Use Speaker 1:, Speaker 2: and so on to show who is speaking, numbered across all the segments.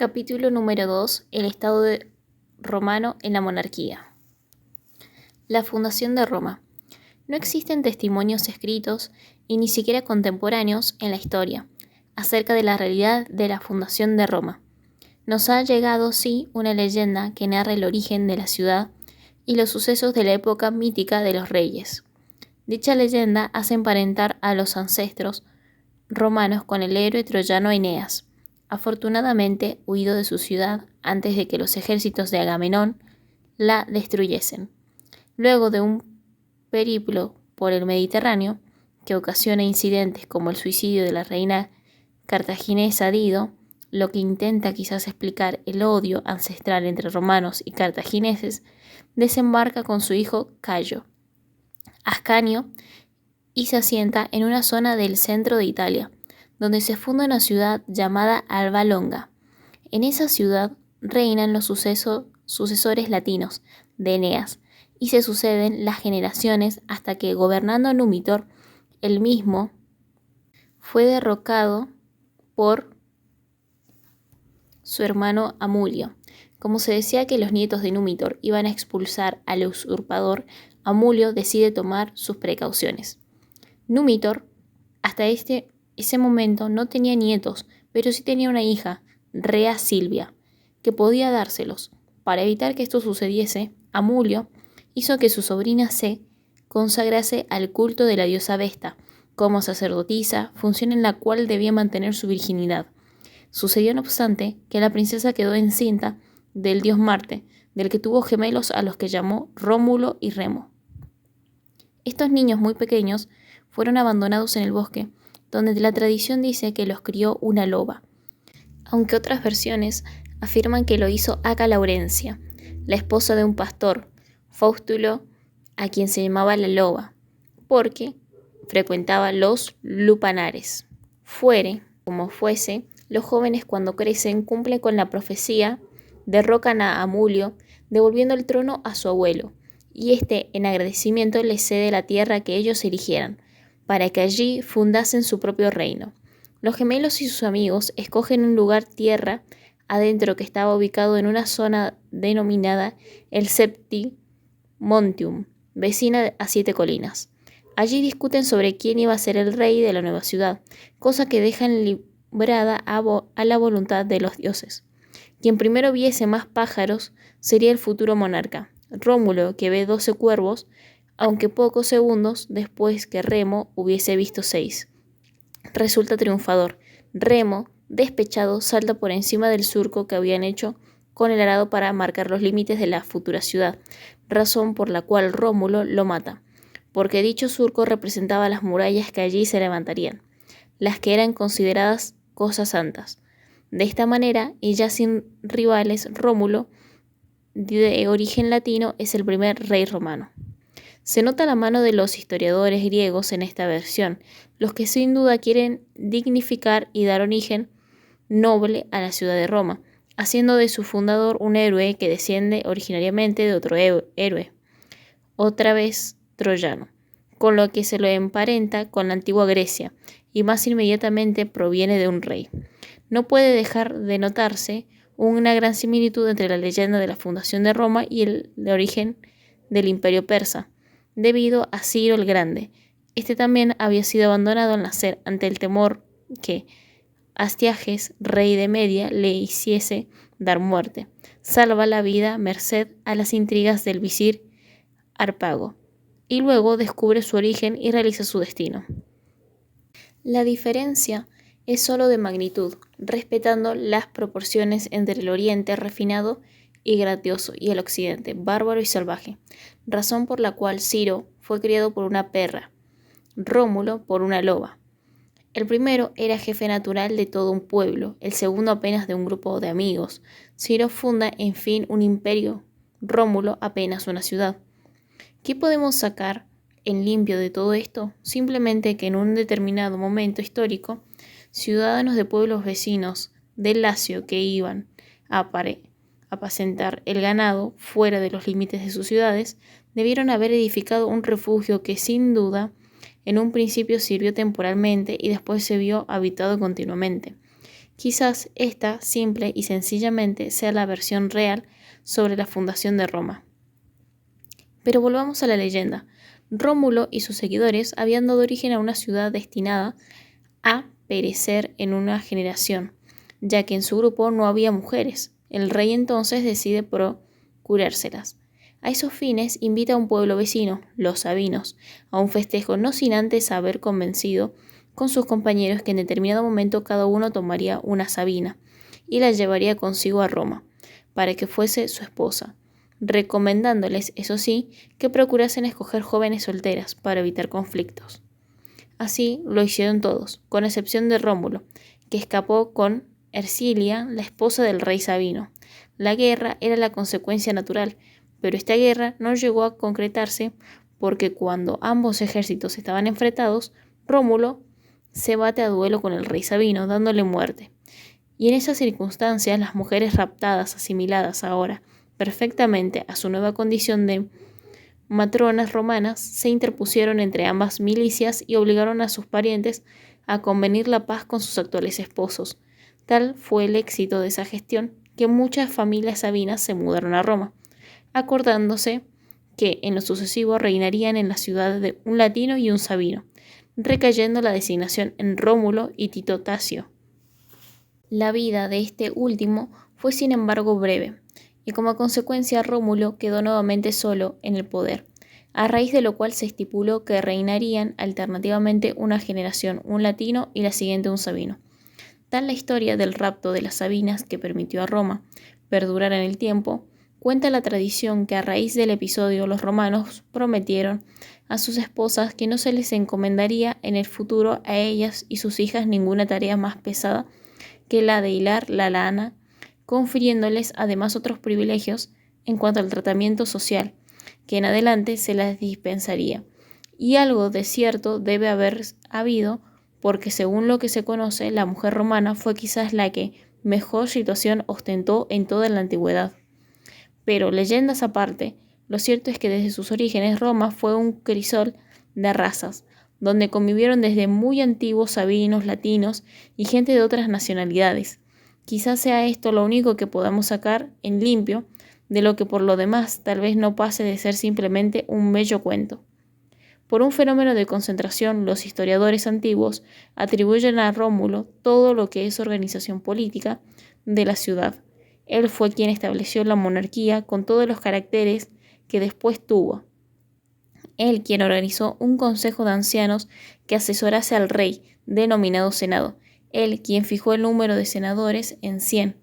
Speaker 1: Capítulo número 2. El Estado romano en la monarquía. La fundación de Roma. No existen testimonios escritos y ni siquiera contemporáneos en la historia acerca de la realidad de la fundación de Roma. Nos ha llegado, sí, una leyenda que narra el origen de la ciudad y los sucesos de la época mítica de los reyes. Dicha leyenda hace emparentar a los ancestros romanos con el héroe troyano Eneas, afortunadamente huido de su ciudad antes de que los ejércitos de Agamenón la destruyesen. Luego de un periplo por el Mediterráneo, que ocasiona incidentes como el suicidio de la reina cartaginesa Dido, lo que intenta quizás explicar el odio ancestral entre romanos y cartagineses, desembarca con su hijo Cayo Ascanio y se asienta en una zona del centro de Italia, donde se funda una ciudad llamada Alba Longa. En esa ciudad reinan los sucesores latinos de Eneas, y se suceden las generaciones hasta que, gobernando Númitor, el mismo fue derrocado por su hermano Amulio. Como se decía que los nietos de Númitor iban a expulsar al usurpador, Amulio decide tomar sus precauciones. Númitor, hasta ese momento, no tenía nietos, pero sí tenía una hija, Rea Silvia, que podía dárselos. Para evitar que esto sucediese, Amulio hizo que su sobrina se consagrase al culto de la diosa Vesta como sacerdotisa, función en la cual debía mantener su virginidad. Sucedió, no obstante, que la princesa quedó encinta del dios Marte, del que tuvo gemelos a los que llamó Rómulo y Remo. Estos niños muy pequeños fueron abandonados en el bosque, donde la tradición dice que los crió una loba, aunque otras versiones afirman que lo hizo Aca Laurencia, la esposa de un pastor, Faustulo, a quien se llamaba la loba, porque frecuentaba los lupanares. Fuere como fuese, los jóvenes cuando crecen cumplen con la profecía, derrocan a Amulio, devolviendo el trono a su abuelo, y en agradecimiento les cede la tierra que ellos eligieran, para que allí fundasen su propio reino. Los gemelos y sus amigos escogen un lugar tierra adentro que estaba ubicado en una zona denominada el Septi Montium, vecina a 7 colinas. Allí discuten sobre quién iba a ser el rey de la nueva ciudad, cosa que dejan librada a la voluntad de los dioses. Quien primero viese más pájaros sería el futuro monarca. Rómulo, que ve 12 cuervos, aunque pocos segundos después que Remo hubiese visto 6. Resulta triunfador. Remo, despechado, salta por encima del surco que habían hecho con el arado para marcar los límites de la futura ciudad, razón por la cual Rómulo lo mata, porque dicho surco representaba las murallas que allí se levantarían, las que eran consideradas cosas santas. De esta manera, y ya sin rivales, Rómulo, de origen latino, es el primer rey romano. Se nota la mano de los historiadores griegos en esta versión, los que sin duda quieren dignificar y dar origen noble a la ciudad de Roma, haciendo de su fundador un héroe que desciende originariamente de otro héroe, otra vez troyano, con lo que se lo emparenta con la antigua Grecia y más inmediatamente proviene de un rey. No puede dejar de notarse una gran similitud entre la leyenda de la fundación de Roma y el de origen del imperio persa, debido a Ciro el Grande. Este también había sido abandonado al nacer ante el temor que Astiages, rey de Media, le hiciese dar muerte. Salva la vida merced a las intrigas del visir Harpago, y luego descubre su origen y realiza su destino. La diferencia es solo de magnitud, respetando las proporciones entre el oriente refinado y grandioso y el occidente bárbaro y salvaje, razón por la cual Ciro fue criado por una perra, Rómulo por una loba. El primero era jefe natural de todo un pueblo, el segundo apenas de un grupo de amigos. Ciro funda, en fin, un imperio, Rómulo apenas una ciudad. ¿Qué podemos sacar en limpio de todo esto? Simplemente que en un determinado momento histórico, ciudadanos de pueblos vecinos del Lacio que iban a apacentar el ganado fuera de los límites de sus ciudades, debieron haber edificado un refugio que sin duda en un principio sirvió temporalmente y después se vio habitado continuamente. Quizás esta, simple y sencillamente, sea la versión real sobre la fundación de Roma. Pero volvamos a la leyenda. Rómulo y sus seguidores habían dado origen a una ciudad destinada a perecer en una generación, ya que en su grupo no había mujeres. El rey entonces decide procurárselas. A esos fines invita a un pueblo vecino, los sabinos, a un festejo, no sin antes haber convencido con sus compañeros que en determinado momento cada uno tomaría una sabina y la llevaría consigo a Roma, para que fuese su esposa, recomendándoles, eso sí, que procurasen escoger jóvenes solteras para evitar conflictos. Así lo hicieron todos, con excepción de Rómulo, que escapó con Ercilia, la esposa del rey Sabino. La guerra era la consecuencia natural, pero esta guerra no llegó a concretarse porque cuando ambos ejércitos estaban enfrentados, Rómulo se bate a duelo con el rey Sabino, dándole muerte. Y en esas circunstancias, las mujeres raptadas, asimiladas ahora perfectamente a su nueva condición de matronas romanas, se interpusieron entre ambas milicias y obligaron a sus parientes a convenir la paz con sus actuales esposos. Tal fue el éxito de esa gestión que muchas familias sabinas se mudaron a Roma, acordándose que en lo sucesivo reinarían en la ciudad de un latino y un sabino, recayendo la designación en Rómulo y Tito Tasio. La vida de este último fue sin embargo breve, y como consecuencia Rómulo quedó nuevamente solo en el poder, a raíz de lo cual se estipuló que reinarían alternativamente una generación un latino y la siguiente un sabino. Tal la historia del rapto de las Sabinas que permitió a Roma perdurar en el tiempo, cuenta la tradición que a raíz del episodio los romanos prometieron a sus esposas que no se les encomendaría en el futuro a ellas y sus hijas ninguna tarea más pesada que la de hilar la lana, confiriéndoles además otros privilegios en cuanto al tratamiento social, que en adelante se les dispensaría. Y algo de cierto debe haber habido, porque según lo que se conoce, la mujer romana fue quizás la que mejor situación ostentó en toda la antigüedad. Pero leyendas aparte, lo cierto es que desde sus orígenes Roma fue un crisol de razas, donde convivieron desde muy antiguos sabinos, latinos y gente de otras nacionalidades. Quizás sea esto lo único que podamos sacar en limpio de lo que por lo demás tal vez no pase de ser simplemente un bello cuento. Por un fenómeno de concentración, los historiadores antiguos atribuyen a Rómulo todo lo que es organización política de la ciudad. Él fue quien estableció la monarquía con todos los caracteres que después tuvo. Él quien organizó un consejo de ancianos que asesorase al rey, denominado Senado. Él quien fijó el número de senadores en 100.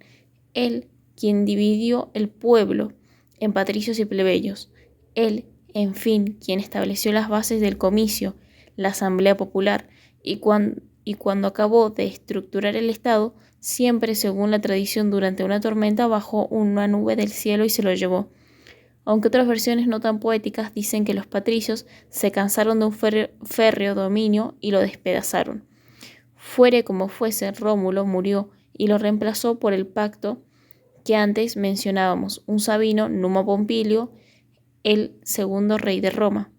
Speaker 1: Él quien dividió el pueblo en patricios y plebeyos. Él, en fin, quien estableció las bases del comicio, la asamblea popular, y cuando acabó de estructurar el Estado, siempre según la tradición durante una tormenta bajó una nube del cielo y se lo llevó. Aunque otras versiones no tan poéticas dicen que los patricios se cansaron de un férreo dominio y lo despedazaron. Fuere como fuese, Rómulo murió y lo reemplazó por el pacto que antes mencionábamos, un sabino, Numa Pompilio, el segundo rey de Roma,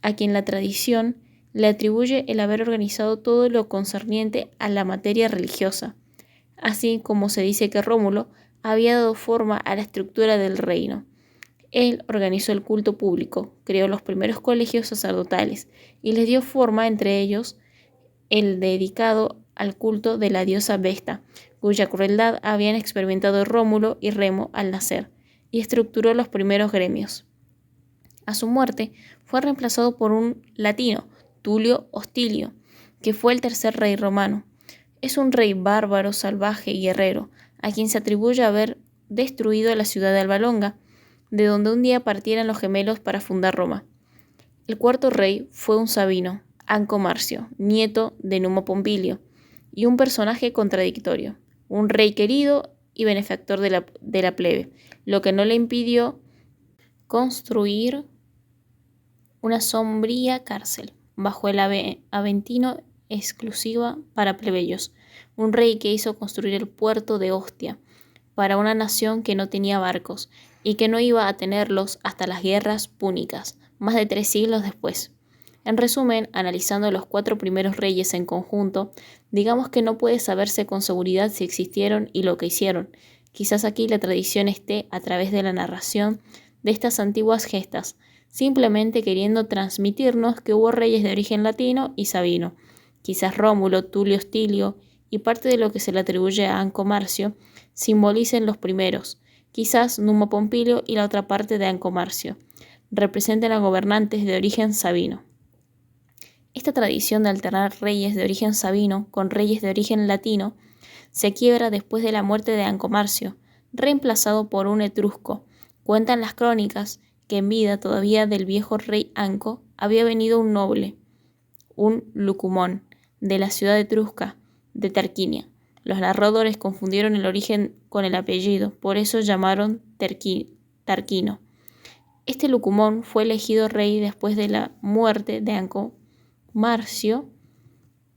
Speaker 1: a quien la tradición le atribuye el haber organizado todo lo concerniente a la materia religiosa, así como se dice que Rómulo había dado forma a la estructura del reino. Él organizó el culto público, creó los primeros colegios sacerdotales y les dio forma, entre ellos el dedicado al culto de la diosa Vesta, cuya crueldad habían experimentado Rómulo y Remo al nacer, y estructuró los primeros gremios. A su muerte fue reemplazado por un latino, Tulio Hostilio, que fue el tercer rey romano. Es un rey bárbaro, salvaje y guerrero, a quien se atribuye haber destruido la ciudad de Alba Longa, de donde un día partieran los gemelos para fundar Roma. El cuarto rey fue un sabino, Anco Marcio, nieto de Numa Pompilio, y un personaje contradictorio, un rey querido y benefactor de la plebe, lo que no le impidió construir una sombría cárcel bajo el Aventino exclusiva para plebeyos, un rey que hizo construir el puerto de Ostia para una nación que no tenía barcos y que no iba a tenerlos hasta las guerras púnicas, más de 3 siglos después. En resumen, analizando los 4 primeros reyes en conjunto, digamos que no puede saberse con seguridad si existieron y lo que hicieron. Quizás aquí la tradición esté a través de la narración de estas antiguas gestas, simplemente queriendo transmitirnos que hubo reyes de origen latino y sabino. Quizás Rómulo, Tulio Hostilio y parte de lo que se le atribuye a Anco Marcio simbolicen los primeros. Quizás Numa Pompilio y la otra parte de Anco Marcio representen a gobernantes de origen sabino. Esta tradición de alternar reyes de origen sabino con reyes de origen latino se quiebra después de la muerte de Anco Marcio, reemplazado por un etrusco. Cuentan las crónicas que en vida todavía del viejo rey Anco había venido un noble, un lucumón, de la ciudad etrusca de Tarquinia. Los narradores confundieron el origen con el apellido, por eso llamaron Tarquino. Este lucumón fue elegido rey después de la muerte de Anco Marcio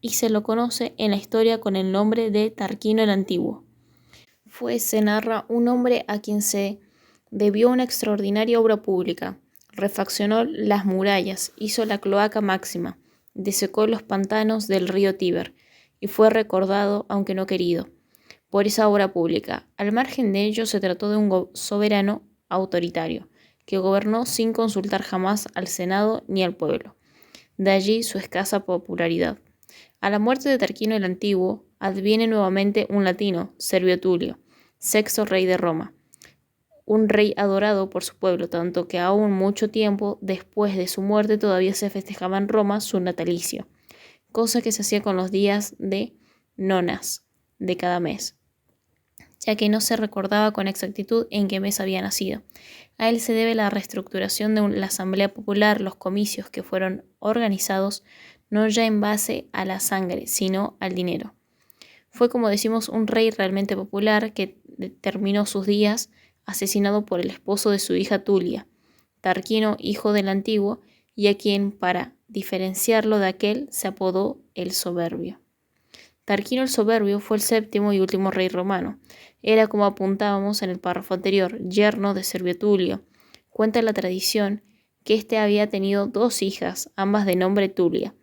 Speaker 1: y se lo conoce en la historia con el nombre de Tarquino el Antiguo. Se narra un hombre a quien se debió una extraordinaria obra pública. Refaccionó las murallas, hizo la cloaca máxima, desecó los pantanos del río Tíber y fue recordado, aunque no querido, por esa obra pública. Al margen de ello, se trató de un soberano autoritario, que gobernó sin consultar jamás al Senado ni al pueblo. De allí su escasa popularidad. A la muerte de Tarquino el Antiguo, adviene nuevamente un latino, Servio Tulio, sexto rey de Roma. Un rey adorado por su pueblo, tanto que aún mucho tiempo después de su muerte todavía se festejaba en Roma su natalicio, cosa que se hacía con los días de nonas de cada mes, ya que no se recordaba con exactitud en qué mes había nacido. A él se debe la reestructuración de la Asamblea Popular, los comicios que fueron organizados no ya en base a la sangre, sino al dinero. Fue, como decimos, un rey realmente popular que terminó sus días asesinado por el esposo de su hija Tulia, Tarquino, hijo del Antiguo, y a quien, para diferenciarlo de aquel, se apodó el Soberbio. Tarquino el Soberbio fue el séptimo y último rey romano. Era, como apuntábamos en el párrafo anterior, yerno de Servio Tulio. Cuenta la tradición que éste había tenido 2 hijas, ambas de nombre Tulia,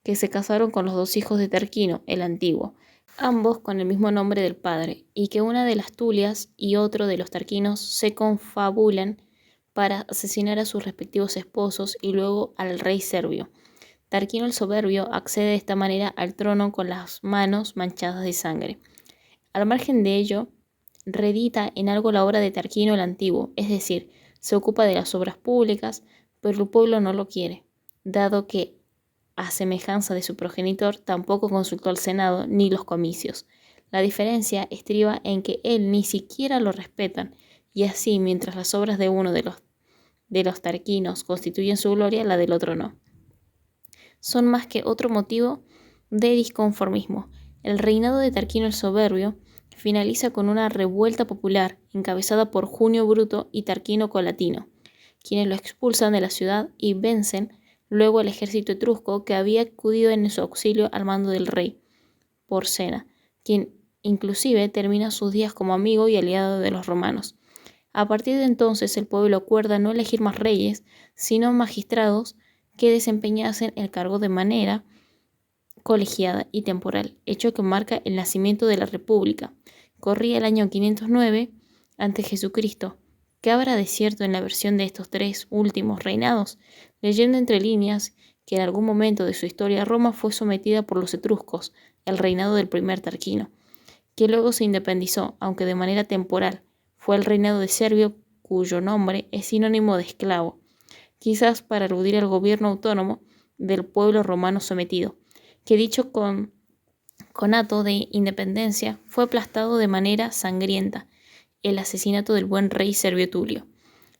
Speaker 1: que se casaron con los 2 hijos de Tarquino, el Antiguo, ambos con el mismo nombre del padre, y que una de las Tulias y otro de los Tarquinos se confabulan para asesinar a sus respectivos esposos y luego al rey Servio. Tarquino el Soberbio accede de esta manera al trono con las manos manchadas de sangre. Al margen de ello, reedita en algo la obra de Tarquino el Antiguo, es decir, se ocupa de las obras públicas, pero el pueblo no lo quiere, dado que, a semejanza de su progenitor, tampoco consultó al Senado ni los comicios. La diferencia estriba en que él ni siquiera lo respetan, y así, mientras las obras de uno de los tarquinos constituyen su gloria, la del otro no. Son más que otro motivo de disconformismo. El reinado de Tarquino el Soberbio finaliza con una revuelta popular encabezada por Junio Bruto y Tarquino Colatino, quienes lo expulsan de la ciudad y vencen luego el ejército etrusco que había acudido en su auxilio al mando del rey Porcena, quien inclusive termina sus días como amigo y aliado de los romanos. A partir de entonces el pueblo acuerda no elegir más reyes, sino magistrados que desempeñasen el cargo de manera colegiada y temporal, hecho que marca el nacimiento de la República. Corría el año 509 a.C. ¿Qué habrá de cierto en la versión de estos 3 últimos reinados? Leyendo entre líneas que en algún momento de su historia Roma fue sometida por los etruscos, el reinado del primer Tarquino, que luego se independizó, aunque de manera temporal. Fue el reinado de Servio, cuyo nombre es sinónimo de esclavo, quizás para aludir al gobierno autónomo del pueblo romano sometido, que dicho conato de independencia fue aplastado de manera sangrienta, el asesinato del buen rey Servio Tulio,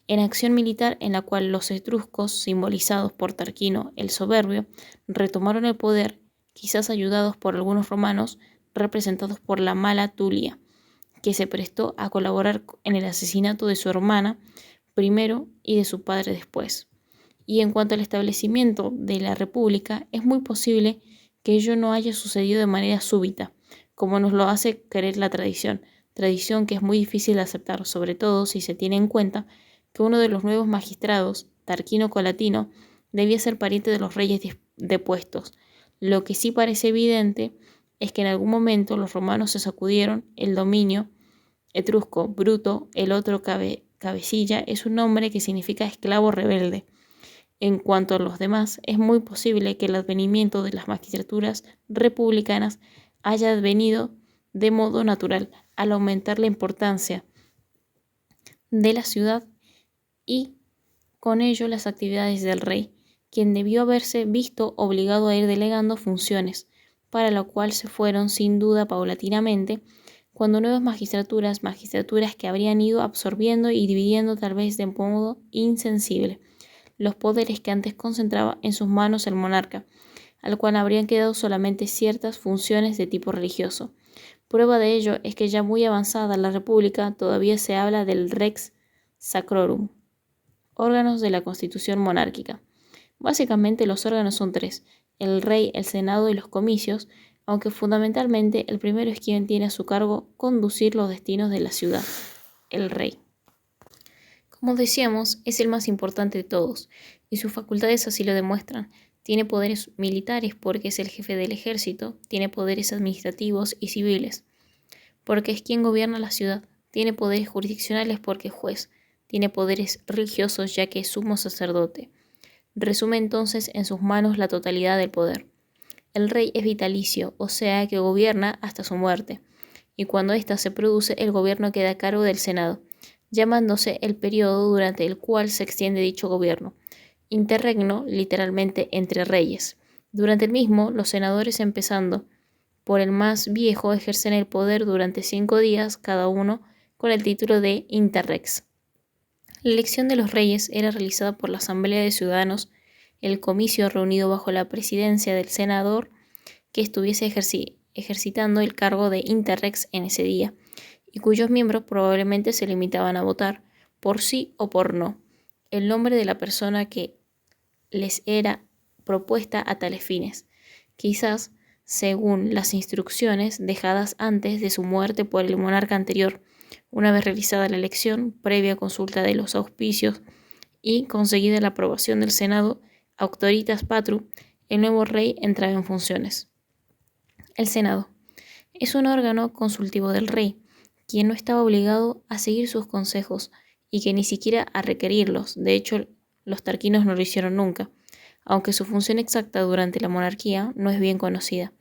Speaker 1: en acción militar en la cual los etruscos, simbolizados por Tarquino el Soberbio, retomaron el poder, quizás ayudados por algunos romanos representados por la mala Tulia, que se prestó a colaborar en el asesinato de su hermana primero y de su padre después. Y en cuanto al establecimiento de la República, es muy posible que ello no haya sucedido de manera súbita, como nos lo hace creer la tradición que es muy difícil de aceptar, sobre todo si se tiene en cuenta que uno de los nuevos magistrados, Tarquino Colatino, debía ser pariente de los reyes depuestos. Lo que sí parece evidente es que en algún momento los romanos se sacudieron el dominio etrusco. Bruto, el otro cabecilla, es un nombre que significa esclavo rebelde. En cuanto a los demás, es muy posible que el advenimiento de las magistraturas republicanas haya advenido de modo natural, al aumentar la importancia de la ciudad y con ello las actividades del rey, quien debió haberse visto obligado a ir delegando funciones, para lo cual se fueron sin duda paulatinamente, cuando nuevas magistraturas que habrían ido absorbiendo y dividiendo tal vez de modo insensible los poderes que antes concentraba en sus manos el monarca, al cual habrían quedado solamente ciertas funciones de tipo religioso. Prueba de ello es que ya muy avanzada la República todavía se habla del Rex Sacrorum, órganos de la Constitución monárquica. Básicamente los órganos son tres: el rey, el senado y los comicios, aunque fundamentalmente el primero es quien tiene a su cargo conducir los destinos de la ciudad, el rey. Como decíamos, es el más importante de todos, y sus facultades así lo demuestran. Tiene poderes militares porque es el jefe del ejército, tiene poderes administrativos y civiles, porque es quien gobierna la ciudad, tiene poderes jurisdiccionales porque es juez, tiene poderes religiosos ya que es sumo sacerdote. Resume entonces en sus manos la totalidad del poder. El rey es vitalicio, o sea que gobierna hasta su muerte, y cuando ésta se produce el gobierno queda a cargo del Senado, llamándose el periodo durante el cual se extiende dicho gobierno. Interregno, literalmente entre reyes. Durante el mismo, los senadores, empezando por el más viejo, ejercen el poder durante 5 días cada uno con el título de interrex. La elección de los reyes era realizada por la Asamblea de Ciudadanos, el comicio reunido bajo la presidencia del senador que estuviese ejercitando el cargo de interrex en ese día, y cuyos miembros probablemente se limitaban a votar, por sí o por no, el nombre de la persona que les era propuesta a tales fines, quizás según las instrucciones dejadas antes de su muerte por el monarca anterior. Una vez realizada la elección, previa consulta de los auspicios y conseguida la aprobación del Senado, auctoritas patrum, el nuevo rey entraba en funciones. El Senado es un órgano consultivo del rey, quien no estaba obligado a seguir sus consejos y que ni siquiera a requerirlos. De hecho, los tarquinos no lo hicieron nunca, aunque su función exacta durante la monarquía no es bien conocida.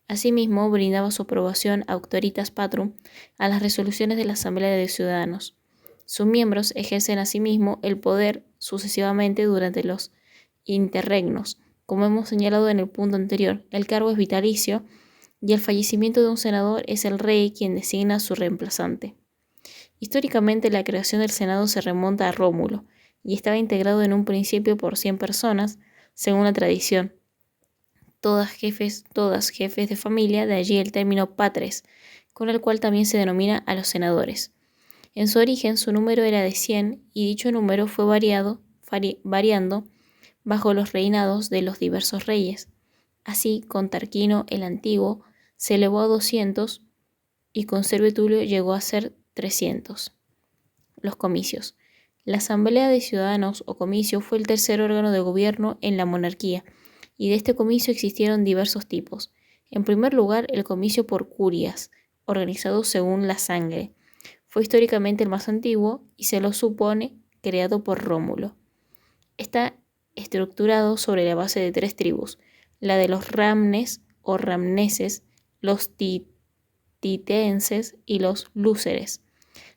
Speaker 1: Asimismo, brindaba su aprobación auctoritas patrum a las resoluciones de la Asamblea de Ciudadanos. Sus miembros ejercen asimismo el poder sucesivamente durante los interregnos. Como hemos señalado en el punto anterior, el cargo es vitalicio y al fallecimiento de un senador es el rey quien designa a su reemplazante. Históricamente, la creación del Senado se remonta a Rómulo y estaba integrado en un principio por 100 personas, según la tradición. Todas jefes de familia, de allí el término patres, con el cual también se denomina a los senadores. En su origen su número era de 100 y dicho número fue variando bajo los reinados de los diversos reyes. Así, con Tarquino el Antiguo se elevó a 200 y con Servio llegó a ser 300. Los comicios. La Asamblea de Ciudadanos o comicio fue el tercer órgano de gobierno en la monarquía, y de este comicio existieron diversos tipos. En primer lugar, el comicio por curias, organizado según la sangre. Fue históricamente el más antiguo y se lo supone creado por Rómulo. Está estructurado sobre la base de 3 tribus, la de los ramnes o ramneses, los titenses y los lúceres.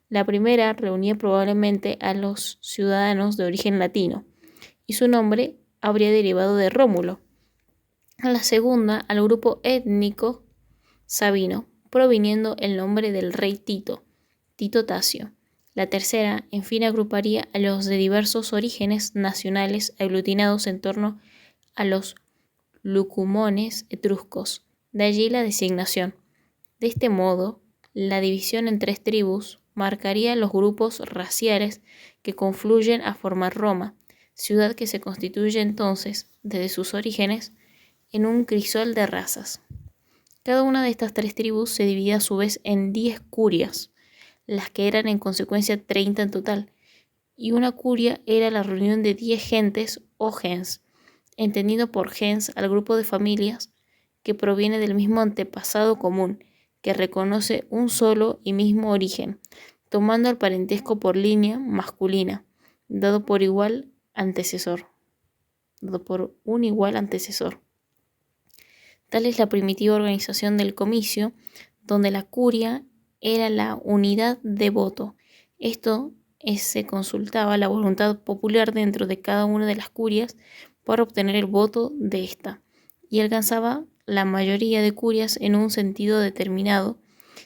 Speaker 1: La primera reunía probablemente a los ciudadanos de origen latino, y su nombre habría derivado de Rómulo. La segunda, al grupo étnico sabino, proviniendo el nombre del rey Tito Tasio. La tercera, en fin, agruparía a los de diversos orígenes nacionales aglutinados en torno a los lucumones etruscos, de allí la designación. De este modo, la división en 3 tribus marcaría los grupos raciales que confluyen a formar Roma, ciudad que se constituye entonces, desde sus orígenes, en un crisol de razas. Cada una de estas 3 tribus se dividía a su vez en 10 curias, las que eran en consecuencia 30 en total, y una curia era la reunión de 10 gentes o gens. entendido por gens al grupo de familias que proviene del mismo antepasado común, que reconoce un solo y mismo origen, tomando el parentesco por línea masculina, dado por un igual antecesor. Tal es la primitiva organización del comicio, donde la curia era la unidad de voto. Esto se consultaba la voluntad popular dentro de cada una de las curias para obtener el voto de esta, y alcanzaba la mayoría de curias en un sentido determinado.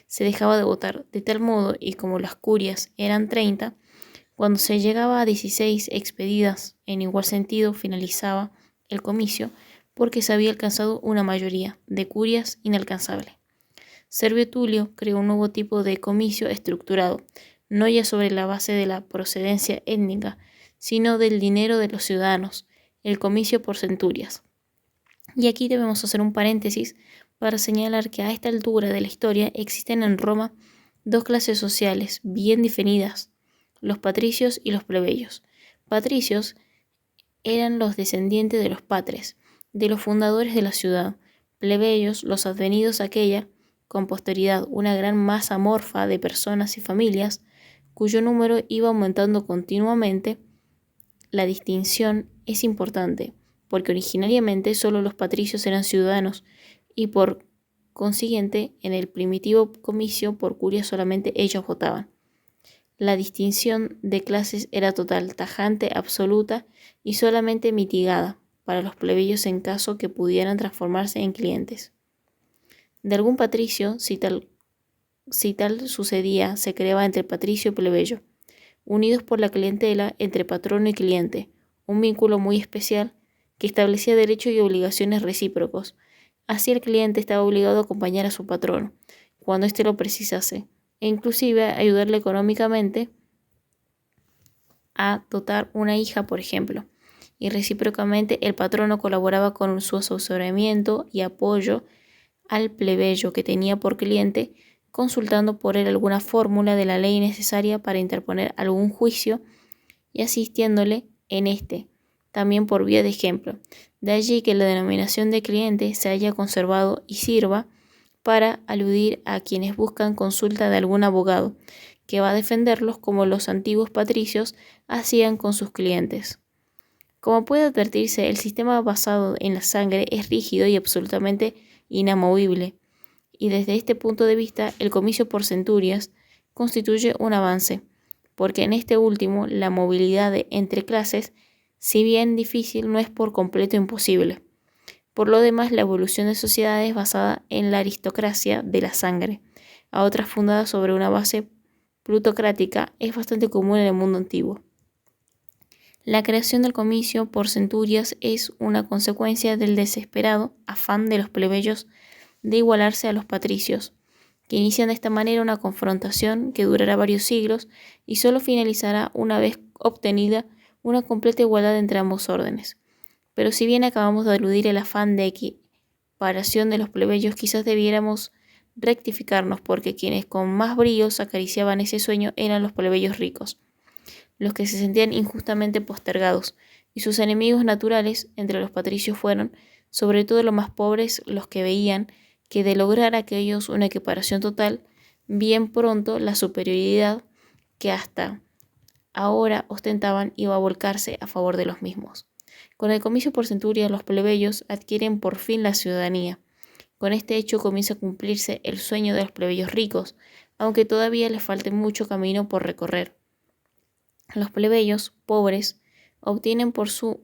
Speaker 1: Se dejaba de votar de tal modo, y como las curias eran 30, cuando se llegaba a 16 expedidas en igual sentido, finalizaba el comicio, porque se había alcanzado una mayoría de curias inalcanzable. Servio Tulio creó un nuevo tipo de comicio estructurado, no ya sobre la base de la procedencia étnica, sino del dinero de los ciudadanos, el comicio por centurias. Y aquí debemos hacer un paréntesis para señalar que a esta altura de la historia existen en Roma dos clases sociales bien definidas: los patricios y los plebeyos. Patricios eran los descendientes de los patres, de los fundadores de la ciudad; plebeyos, los advenidos a aquella, con posteridad, una gran masa amorfa de personas y familias, cuyo número iba aumentando continuamente. La distinción es importante, porque originariamente solo los patricios eran ciudadanos, y por consiguiente, en el primitivo comicio por curia solamente ellos votaban. La distinción de clases era total, tajante, absoluta y solamente mitigada para los plebeyos en caso que pudieran transformarse en clientes de algún patricio. Si tal sucedía, se creaba entre patricio y plebeyo, unidos por la clientela, entre patrono y cliente, un vínculo muy especial que establecía derechos y obligaciones recíprocos. Así el cliente estaba obligado a acompañar a su patrono cuando éste lo precisase, e inclusive ayudarle económicamente a dotar una hija, por ejemplo. Y recíprocamente el patrono colaboraba con su asesoramiento y apoyo al plebeyo que tenía por cliente, consultando por él alguna fórmula de la ley necesaria para interponer algún juicio y asistiéndole en este, también por vía de ejemplo. De allí que la denominación de cliente se haya conservado y sirva para aludir a quienes buscan consulta de algún abogado que va a defenderlos, como los antiguos patricios hacían con sus clientes. Como puede advertirse, el sistema basado en la sangre es rígido y absolutamente inamovible, y desde este punto de vista el comicio por centurias constituye un avance, porque en este último la movilidad entre clases, si bien difícil, no es por completo imposible. Por lo demás, la evolución de sociedades basada en la aristocracia de la sangre a otras fundadas sobre una base plutocrática es bastante común en el mundo antiguo. La creación del comicio por centurias es una consecuencia del desesperado afán de los plebeyos de igualarse a los patricios, que inician de esta manera una confrontación que durará varios siglos y solo finalizará una vez obtenida una completa igualdad entre ambos órdenes. Pero si bien acabamos de aludir el afán de equiparación de los plebeyos, quizás debiéramos rectificarnos, porque quienes con más bríos acariciaban ese sueño eran los plebeyos ricos, los que se sentían injustamente postergados, y sus enemigos naturales entre los patricios fueron, sobre todo los más pobres, los que veían que de lograr aquellos una equiparación total, bien pronto la superioridad que hasta ahora ostentaban iba a volcarse a favor de los mismos. Con el comicio por centurias, los plebeyos adquieren por fin la ciudadanía. Con este hecho comienza a cumplirse el sueño de los plebeyos ricos, aunque todavía les falte mucho camino por recorrer. Los plebeyos pobres obtienen por su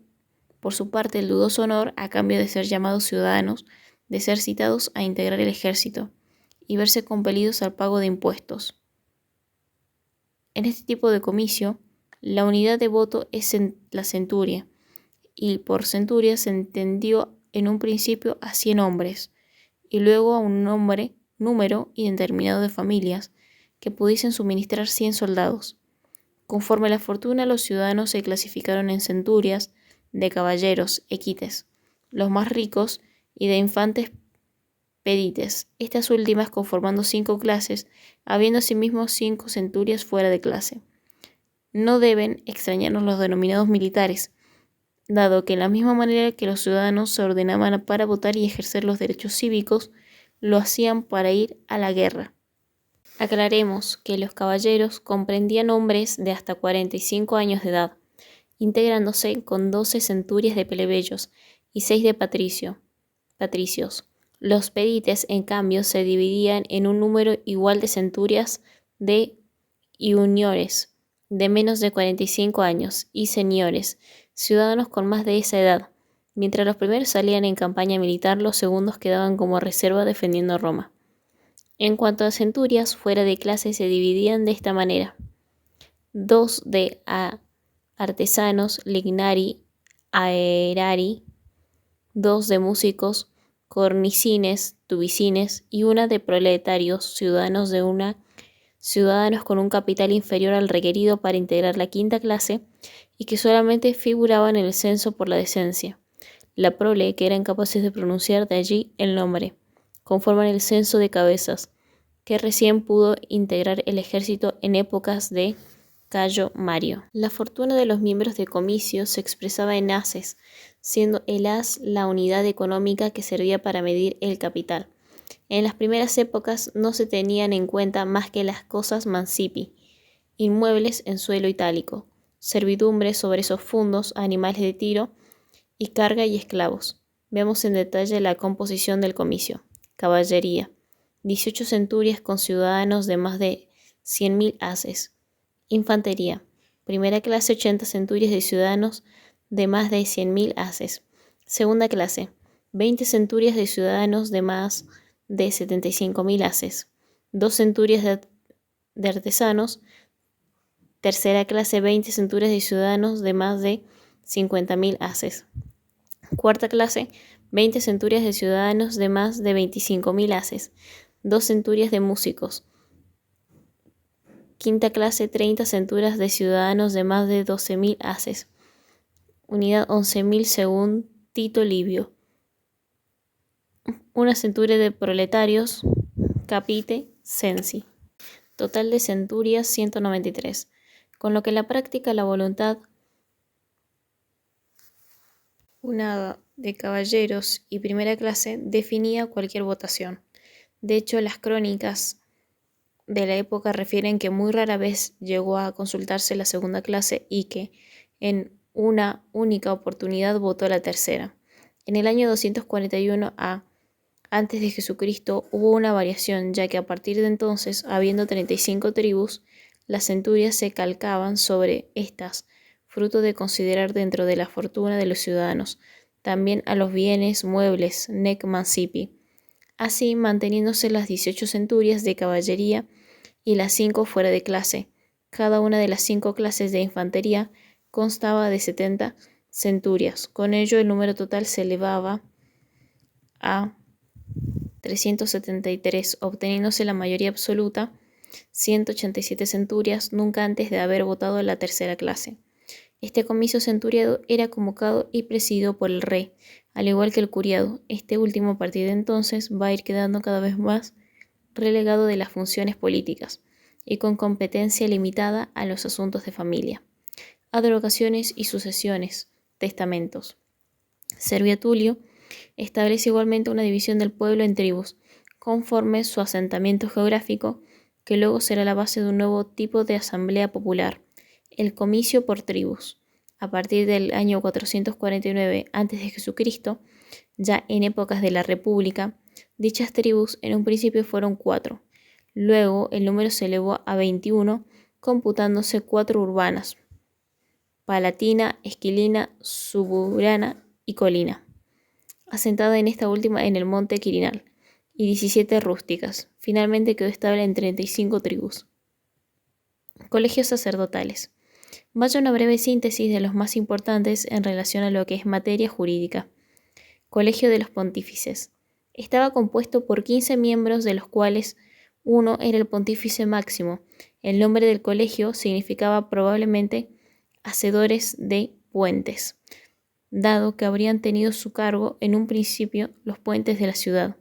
Speaker 1: parte el dudoso honor, a cambio de ser llamados ciudadanos, de ser citados a integrar el ejército y verse compelidos al pago de impuestos. En este tipo de comicio, la unidad de voto es la centuria, y por centuria se entendió en un principio a 100 hombres, y luego a un número indeterminado de familias que pudiesen suministrar 100 soldados. Conforme la fortuna, los ciudadanos se clasificaron en centurias de caballeros, equites, los más ricos, y de infantes, pedites, estas últimas conformando 5 clases, habiendo asimismo 5 centurias fuera de clase. No deben extrañarnos los denominados militares, dado que en la misma manera que los ciudadanos se ordenaban para votar y ejercer los derechos cívicos, lo hacían para ir a la guerra. Aclaremos que los caballeros comprendían hombres de hasta 45 años de edad, integrándose con 12 centurias de plebeyos y 6 de patricios. Los pedites, en cambio, se dividían en un número igual de centurias de iuniores de menos de 45 años y seniores, ciudadanos con más de esa edad. Mientras los primeros salían en campaña militar, los segundos quedaban como reserva defendiendo Roma. En cuanto a centurias, fuera de clase se dividían de esta manera: 2 de artesanos, lignari, aerari, 2 de músicos, cornicines, tubicines, y 1 de proletarios, ciudadanos con un capital inferior al requerido para integrar la quinta clase y que solamente figuraban en el censo por la decencia. La prole, que eran capaces de pronunciar de allí el nombre, conforman el censo de cabezas, que recién pudo integrar el ejército en épocas de Cayo Mario. La fortuna de los miembros de comicio se expresaba en haces, siendo el haz la unidad económica que servía para medir el capital. En las primeras épocas no se tenían en cuenta más que las cosas mancipi, inmuebles en suelo itálico, servidumbre sobre esos fundos, animales de tiro y carga y esclavos. Veamos en detalle la composición del comicio. Caballería: 18 centurias con ciudadanos de más de 100.000 haces. Infantería: primera clase, 80 centurias de ciudadanos de más de 100.000 haces. Segunda clase: 20 centurias de ciudadanos de más de 75.000 haces. 2 centurias de artesanos. Tercera clase: 20 centurias de ciudadanos de más de 50.000 haces. Cuarta clase: 20 centurias de ciudadanos de más de 25.000 haces. 2 centurias de músicos. Quinta clase: 30 centurias de ciudadanos de más de 12.000 haces. Unidad 11.000 según Tito Livio. Una centuria de proletarios, capite censi. Total de centurias 193, con lo que en la práctica la voluntad unada de caballeros y primera clase definía cualquier votación. De hecho, las crónicas de la época refieren que muy rara vez llegó a consultarse la segunda clase y que en una única oportunidad votó la tercera. En el año 241 antes de Jesucristo hubo una variación, ya que a partir de entonces, habiendo 35 tribus, las centurias se calcaban sobre estas, fruto de considerar dentro de la fortuna de los ciudadanos también a los bienes muebles, nec mancipi. Así, manteniéndose las 18 centurias de caballería y las 5 fuera de clase. Cada una de las 5 clases de infantería constaba de 70 centurias. Con ello, el número total se elevaba a 373, obteniéndose la mayoría absoluta, 187 centurias, nunca antes de haber votado la tercera clase. Este comicio centuriado era convocado y presidido por el rey, al igual que el curiado. Este último, a partir de entonces, va a ir quedando cada vez más relegado de las funciones políticas y con competencia limitada a los asuntos de familia, adrogaciones y sucesiones, testamentos. Servio Tulio establece igualmente una división del pueblo en tribus, conforme su asentamiento geográfico, que luego será la base de un nuevo tipo de asamblea popular, el comicio por tribus. A partir del año 449 a.C., ya en épocas de la República, dichas tribus en un principio fueron 4. Luego el número se elevó a 21, computándose 4 urbanas: Palatina, Esquilina, Suburana y Colina, asentada en esta última en el monte Quirinal, y 17 rústicas. Finalmente quedó estable en 35 tribus. Colegios sacerdotales. Vaya una breve síntesis de los más importantes en relación a lo que es materia jurídica. Colegio de los Pontífices. Estaba compuesto por 15 miembros, de los cuales uno era el pontífice máximo. El nombre del colegio significaba probablemente hacedores de puentes, dado que habrían tenido su cargo en un principio los puentes de la ciudad.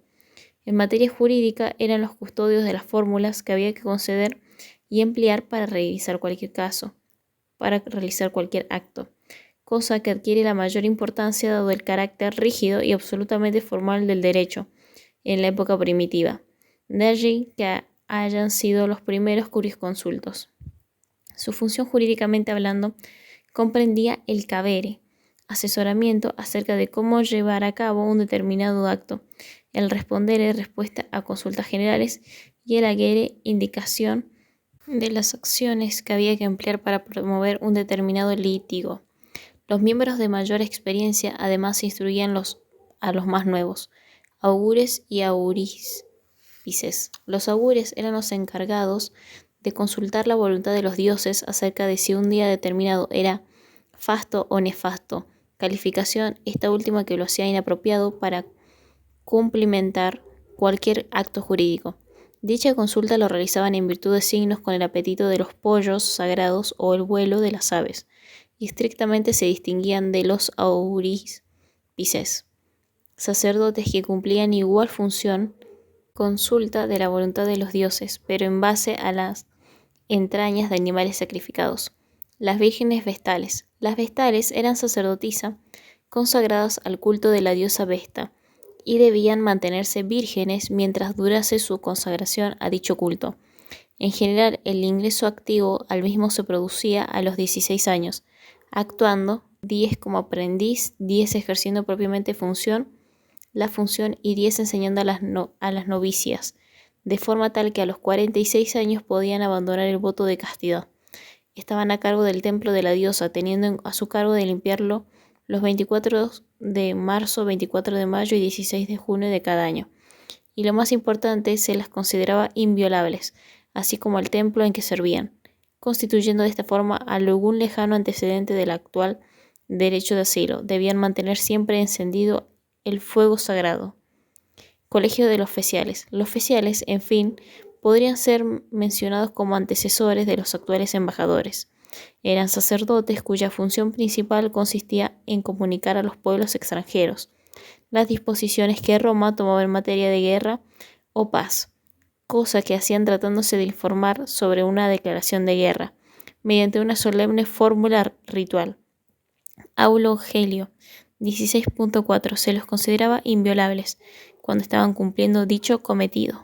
Speaker 1: En materia jurídica eran los custodios de las fórmulas que había que conceder y emplear para realizar cualquier acto. cosa que adquiere la mayor importancia dado el carácter rígido y absolutamente formal del derecho en la época primitiva. De allí que hayan sido los primeros jurisconsultos. Su función jurídicamente hablando comprendía el cavere, asesoramiento acerca de cómo llevar a cabo un determinado acto, el responder respuesta a consultas generales y el agere indicación de las acciones que había que emplear para promover un determinado litigo. Los miembros de mayor experiencia además instruían a los más nuevos, augures y auríspices. Los augures eran los encargados de consultar la voluntad de los dioses acerca de si un día determinado era fasto o nefasto, calificación esta última que lo hacía inapropiado para cumplimentar cualquier acto jurídico. Dicha consulta lo realizaban en virtud de signos con el apetito de los pollos sagrados o el vuelo de las aves, y estrictamente se distinguían de los auríspices, sacerdotes que cumplían igual función, consulta de la voluntad de los dioses, pero en base a las entrañas de animales sacrificados. Las vírgenes vestales. Las vestales eran sacerdotisas consagradas al culto de la diosa Vesta y debían mantenerse vírgenes mientras durase su consagración a dicho culto. En general, el ingreso activo al mismo se producía a los 16 años, actuando 10 como aprendiz, 10 ejerciendo propiamente la función y 10 enseñando a las novicias, de forma tal que a los 46 años podían abandonar el voto de castidad. Estaban a cargo del templo de la diosa, teniendo a su cargo de limpiarlo los 24 de marzo, 24 de mayo y 16 de junio de cada año. Y lo más importante, se las consideraba inviolables, así como el templo en que servían, constituyendo de esta forma algún lejano antecedente del actual derecho de asilo. Debían mantener siempre encendido el fuego sagrado. Colegio de los Feciales. Los Feciales, en fin, podrían ser mencionados como antecesores de los actuales embajadores. Eran sacerdotes cuya función principal consistía en comunicar a los pueblos extranjeros las disposiciones que Roma tomaba en materia de guerra o paz, cosa que hacían tratándose de informar sobre una declaración de guerra, mediante una solemne fórmula ritual. Aulo Gelio 16.4 se los consideraba inviolables cuando estaban cumpliendo dicho cometido.